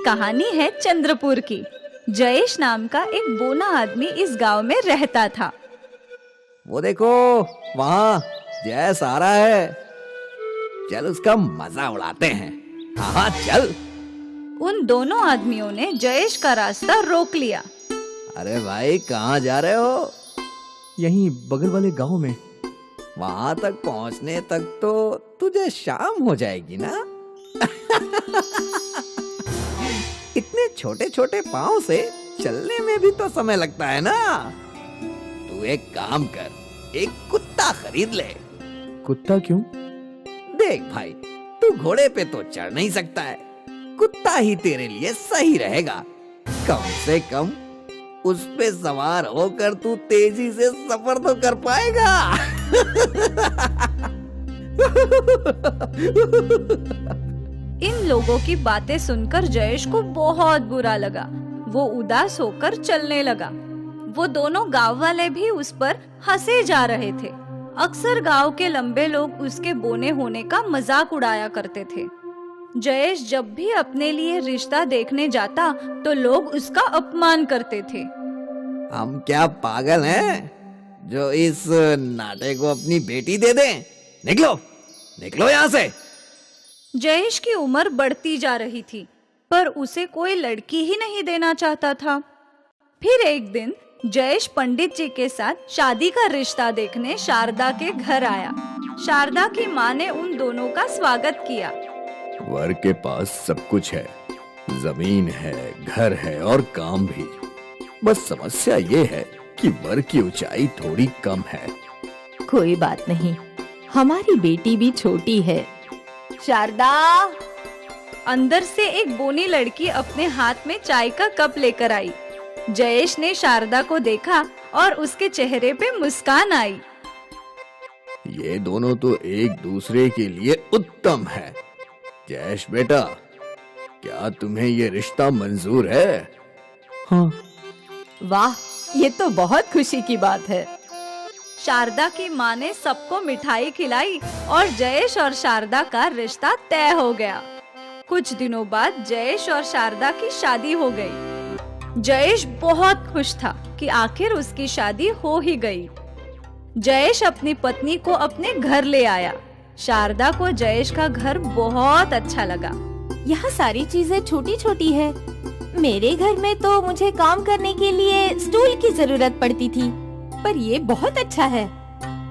कहानी है चंद्रपुर की। जयेश नाम का एक बोना आदमी इस गांव में रहता था। वो देखो वहाँ जयेश आ रहा है, चल उसका मजा उड़ाते हैं। हाँ चल। उन दोनों आदमियों ने जयेश का रास्ता रोक लिया। अरे भाई कहाँ जा रहे हो? यहीं बगल वाले गांव में। वहां तक पहुंचने तक तो तुझे शाम हो जाएगी ना। इतने छोटे छोटे पाँव से चलने में भी तो समय लगता है ना। तू एक काम कर, एक कुत्ता खरीद ले। कुत्ता क्यों? देख भाई, तू घोड़े पे तो चढ़ नहीं सकता है, कुत्ता ही तेरे लिए सही रहेगा। कम से कम उस पे सवार होकर तू तेजी से सफर तो कर पाएगा। इन लोगों की बातें सुनकर जयेश को बहुत बुरा लगा। वो उदास होकर चलने लगा। वो दोनों गांव वाले भी उस पर हंसे जा रहे थे। अक्सर गांव के लंबे लोग उसके बोने होने का मजाक उड़ाया करते थे। जयेश जब भी अपने लिए रिश्ता देखने जाता तो लोग उसका अपमान करते थे। हम क्या पागल हैं जो इस नाटे को अपनी बेटी दे दें? निकलो निकलो यहाँ से। जयेश की उम्र बढ़ती जा रही थी, पर उसे कोई लड़की ही नहीं देना चाहता था। फिर एक दिन जयेश पंडित जी के साथ शादी का रिश्ता देखने शारदा के घर आया। शारदा की माँ ने उन दोनों का स्वागत किया। वर के पास सब कुछ है, जमीन है, घर है और काम भी। बस समस्या ये है कि वर की ऊंचाई थोड़ी कम है। कोई बात नहीं, हमारी बेटी भी छोटी है। शारदा! अंदर से एक बोनी लड़की अपने हाथ में चाय का कप लेकर आई। जयेश ने शारदा को देखा और उसके चेहरे पे मुस्कान आई। ये दोनों तो एक दूसरे के लिए उत्तम है। जयेश बेटा, क्या तुम्हें ये रिश्ता मंजूर है? हाँ। वाह, ये तो बहुत खुशी की बात है। शारदा की माँ ने सबको मिठाई खिलाई और जयेश और शारदा का रिश्ता तय हो गया। कुछ दिनों बाद जयेश और शारदा की शादी हो गई। जयेश बहुत खुश था कि आखिर उसकी शादी हो ही गई। जयेश अपनी पत्नी को अपने घर ले आया। शारदा को जयेश का घर बहुत अच्छा लगा। यहाँ सारी चीजें छोटी छोटी है। मेरे घर में तो मुझे काम करने के लिए स्टूल की जरूरत पड़ती थी, पर ये बहुत अच्छा है।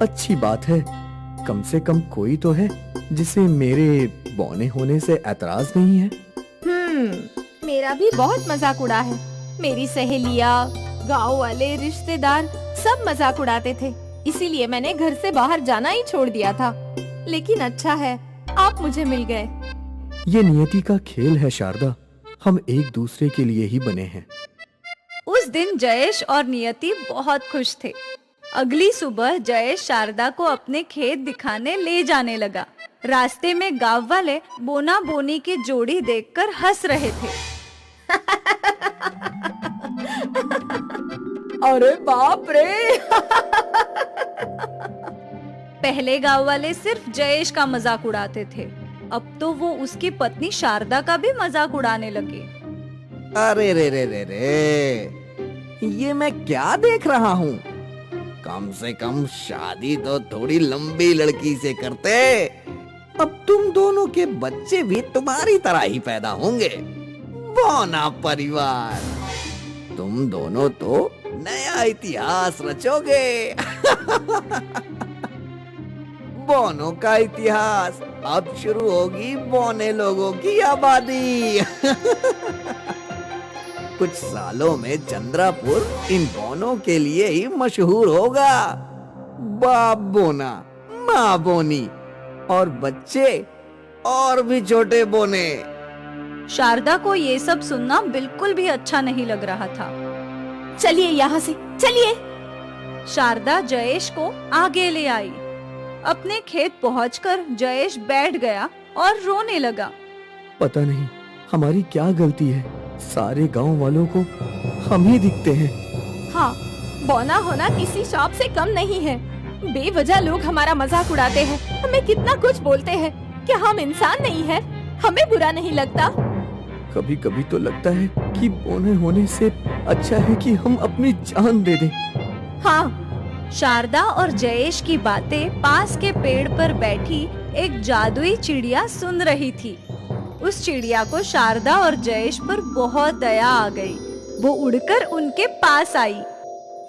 अच्छी बात है, कम से कम कोई तो है जिसे मेरे बौने होने से ऐतराज नहीं है। मेरा भी बहुत मजाक उड़ा है। मेरी सहेलियाँ, गांव वाले, रिश्तेदार सब मजाक उड़ाते थे, इसीलिए मैंने घर से बाहर जाना ही छोड़ दिया था। लेकिन अच्छा है, आप मुझे मिल गए। ये नियति का खेल है शारदा, हम एक दूसरे के लिए ही बने हैं। उस दिन जयेश और नियति बहुत खुश थे। अगली सुबह जयेश शारदा को अपने खेत दिखाने ले जाने लगा। रास्ते में गांव वाले बोना बोनी की जोड़ी देखकर हंस रहे थे। अरे बाप रे! पहले गांव वाले सिर्फ जयेश का मजाक उड़ाते थे, अब तो वो उसकी पत्नी शारदा का भी मजाक उड़ाने लगे। अरे रे रे रे रे, ये मैं क्या देख रहा हूँ? कम से कम शादी तो थोड़ी लंबी लड़की से करते। अब तुम दोनों के बच्चे भी तुम्हारी तरह ही पैदा होंगे। बोना परिवार, तुम दोनों तो नया इतिहास रचोगे। बोनों का इतिहास, अब शुरू होगी बोने लोगों की आबादी। कुछ सालों में चंद्रपुर इन बोनों के लिए ही मशहूर होगा। बाप बोना, माँ बोनी और बच्चे और भी छोटे बोने। शारदा को ये सब सुनना बिल्कुल भी अच्छा नहीं लग रहा था। चलिए यहाँ से, चलिए। शारदा जयेश को आगे ले आई। अपने खेत पहुंचकर जयेश बैठ गया और रोने लगा। पता नहीं हमारी क्या गलती है, सारे गांव वालों को हम ही दिखते हैं। हाँ, बौना होना किसी शौक से कम नहीं है। बेवजह लोग हमारा मजाक उड़ाते हैं, हमें कितना कुछ बोलते हैं। क्या हम इंसान नहीं हैं? हमें बुरा नहीं लगता? कभी कभी तो लगता है कि बोने होने से अच्छा है कि हम अपनी जान दे दें। हाँ, शारदा और जयेश की बातें पास के पेड़ पर बैठी एक जादुई चिड़िया सुन रही थी। उस चिड़िया को शारदा और जयेश पर बहुत दया आ गई। वो उड़कर उनके पास आई।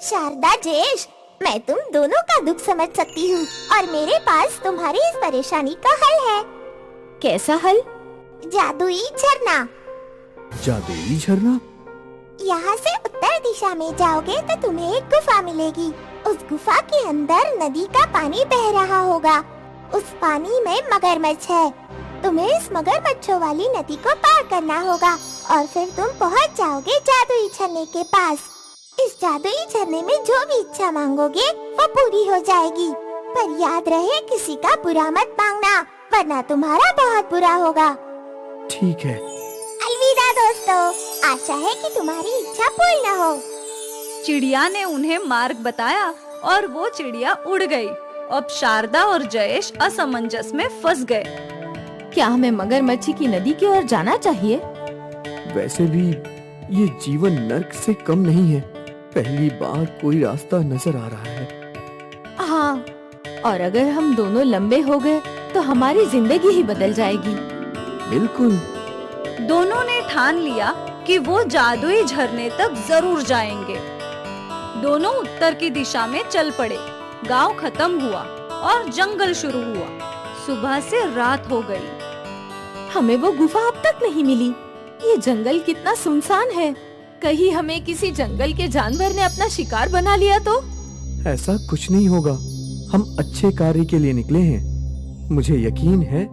शारदा, जयेश, मैं तुम दोनों का दुख समझ सकती हूँ और मेरे पास तुम्हारी इस परेशानी का हल है। कैसा हल? जादुई झरना। जादुई झरना? यहाँ से उत्तर दिशा में जाओगे तो तुम्हें एक गुफा मिलेगी। उस गुफा के अंदर नदी का पानी बह रहा होगा। उस पानी में मगरमच्छ है। तुम्हें इस मगरमच्छों वाली नदी को पार करना होगा और फिर तुम पहुँच जाओगे जादुई झरने के पास। इस जादुई झरने में जो भी इच्छा मांगोगे वो पूरी हो जाएगी। पर याद रहे, किसी का बुरा मत मांगना, वरना तुम्हारा बहुत बुरा होगा। ठीक है। अलविदा दोस्तों, आशा है कि तुम्हारी इच्छा पूर्ण हो। चिड़िया ने उन्हें मार्ग बताया और वो चिड़िया उड़ गई। अब शारदा और जयेश असमंजस में फंस गए। क्या हमें मगरमच्छी की नदी की ओर जाना चाहिए? वैसे भी ये जीवन नर्क से कम नहीं है। पहली बार कोई रास्ता नजर आ रहा है। हाँ, और अगर हम दोनों लंबे हो गए तो हमारी जिंदगी ही बदल जाएगी। बिल्कुल। दोनों ने ठान लिया कि वो जादुई झरने तक जरूर जाएंगे। दोनों उत्तर की दिशा में चल पड़े। गांव खत्म हुआ और जंगल शुरू हुआ। सुबह से रात हो गई। हमें वो गुफा अब तक नहीं मिली। ये जंगल कितना सुनसान है। कहीं हमें किसी जंगल के जानवर ने अपना शिकार बना लिया तो? ऐसा कुछ नहीं होगा। हम अच्छे कार्य के लिए निकले हैं। मुझे यकीन है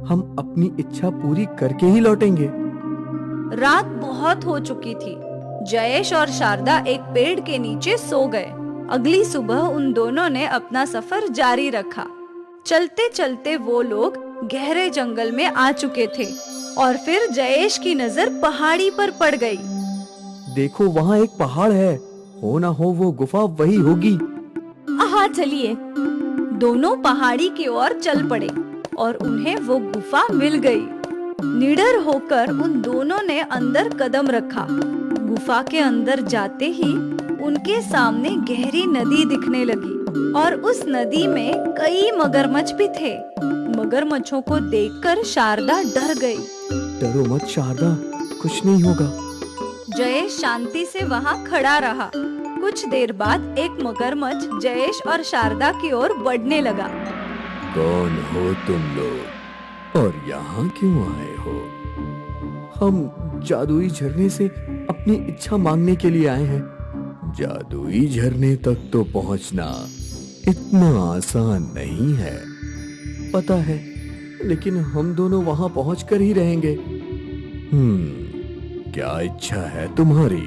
हम अपनी इच्छा पूरी करके ही लौटेंगे। रात बहुत हो चुकी थी। जयेश और शारदा एक पेड़ के नीचे सो गए। अगली सुबह उन दोनों ने अपना सफर जारी रखा। चलते चलते वो लोग गहरे जंगल में आ चुके थे और फिर जयेश की नजर पहाड़ी पर पड़ गई। देखो, वहाँ एक पहाड़ है। हो ना हो वो गुफा वही होगी। हाँ, चलिए। दोनों पहाड़ी की ओर चल पड़े और उन्हें वो गुफा मिल गई। निडर होकर उन दोनों ने अंदर कदम रखा। गुफा के अंदर जाते ही उनके सामने गहरी नदी दिखने लगी और उस नदी में कई मगरमच्छ भी थे। मगरमच्छों को देखकर शारदा डर गई। डरो मत शारदा, कुछ नहीं होगा। जयेश शांति से वहाँ खड़ा रहा। कुछ देर बाद एक मगरमच्छ जयेश और शारदा की ओर बढ़ने लगा। कौन हो तुम लोग और यहाँ क्यों आए हो? हम जादुई झरने से अपनी इच्छा मांगने के लिए आए हैं। जादुई झरने तक तो पहुँचना इतना आसान नहीं है। पता है, लेकिन हम दोनों वहाँ पहुँच कर ही रहेंगे। क्या इच्छा है तुम्हारी?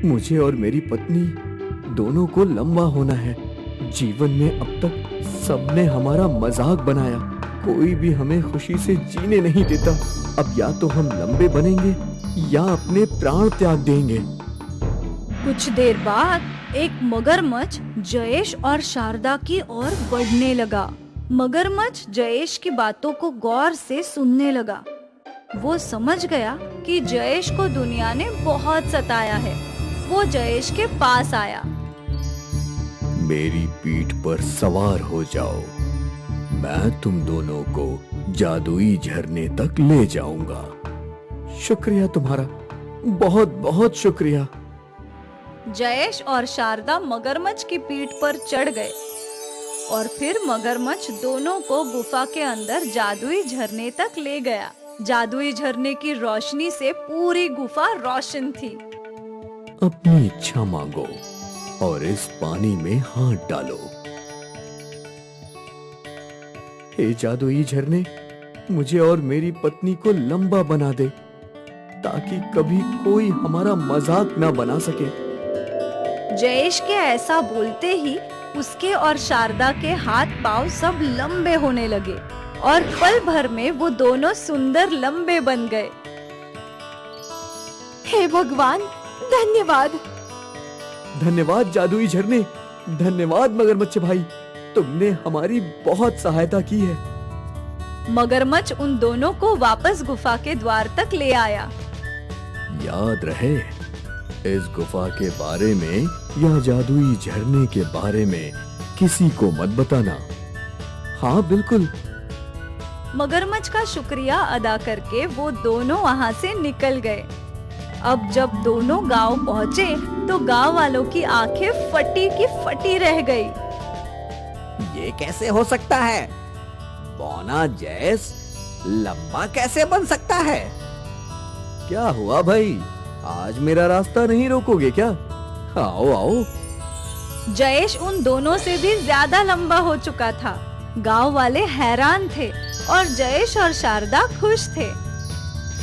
मुझे और मेरी पत्नी दोनों को लंबा होना है। जीवन में अब तक सबने हमारा मजाक बनाया। कोई भी हमें खुशी से जीने नहीं देता। अब या तो हम लंबे बनेंगे या अपने प्राण त्याग देंगे। कुछ देर बाद एक मगरमच्छ जयेश और शारदा की ओर बढ़ने लगा। मगरमच्छ जयेश की बातों को गौर से सुनने लगा। वो समझ गया कि जयेश को दुनिया ने बहुत सताया है। वो जयेश के पास आया। मेरी पीठ पर सवार हो जाओ। मैं तुम दोनों को जादुई झरने तक ले जाऊंगा। शुक्रिया तुम्हारा, बहुत बहुत शुक्रिया। जयेश और शारदा मगरमच्छ की पीठ पर चढ़ गए और फिर मगरमच्छ दोनों को गुफा के अंदर जादुई झरने तक ले गया। जादुई झरने की रोशनी से पूरी गुफा रोशन थी। अपनी इच्छा मांगो और इस पानी में हाथ डालो। हे जादुई झरने, मुझे और मेरी पत्नी को लंबा बना दे ताकि कभी कोई हमारा मजाक ना बना सके। जयेश के ऐसा बोलते ही उसके और शारदा के हाथ पांव सब लंबे होने लगे और पल भर में वो दोनों सुंदर लंबे बन गए। हे भगवान, धन्यवाद। धन्यवाद जादुई झरने, धन्यवाद मगरमच्छ भाई, तुमने हमारी बहुत सहायता की है। मगरमच्छ उन दोनों को वापस गुफा के द्वार तक ले आया। याद रहे, इस गुफा के बारे में या जादुई झरने के बारे में किसी को मत बताना। हाँ बिल्कुल। मगरमच्छ का शुक्रिया अदा करके वो दोनों वहाँ से निकल गए। अब जब दोनों गांव पहुँचे तो गांव वालों की आंखें फटी की फटी रह गई। ये कैसे हो सकता है? बौना जैस लंबा कैसे बन सकता है? क्या हुआ भाई, आज मेरा रास्ता नहीं रोकोगे क्या? आओ आओ। जयेश उन दोनों से भी ज्यादा लंबा हो चुका था। गांव वाले हैरान थे और जयेश और शारदा खुश थे।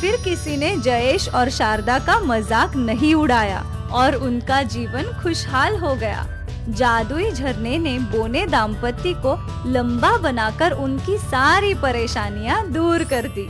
फिर किसी ने जयेश और शारदा का मजाक नहीं उड़ाया और उनका जीवन खुशहाल हो गया। जादुई झरने ने बोने दाम्पत्य को लंबा बनाकर उनकी सारी परेशानियां दूर कर दी।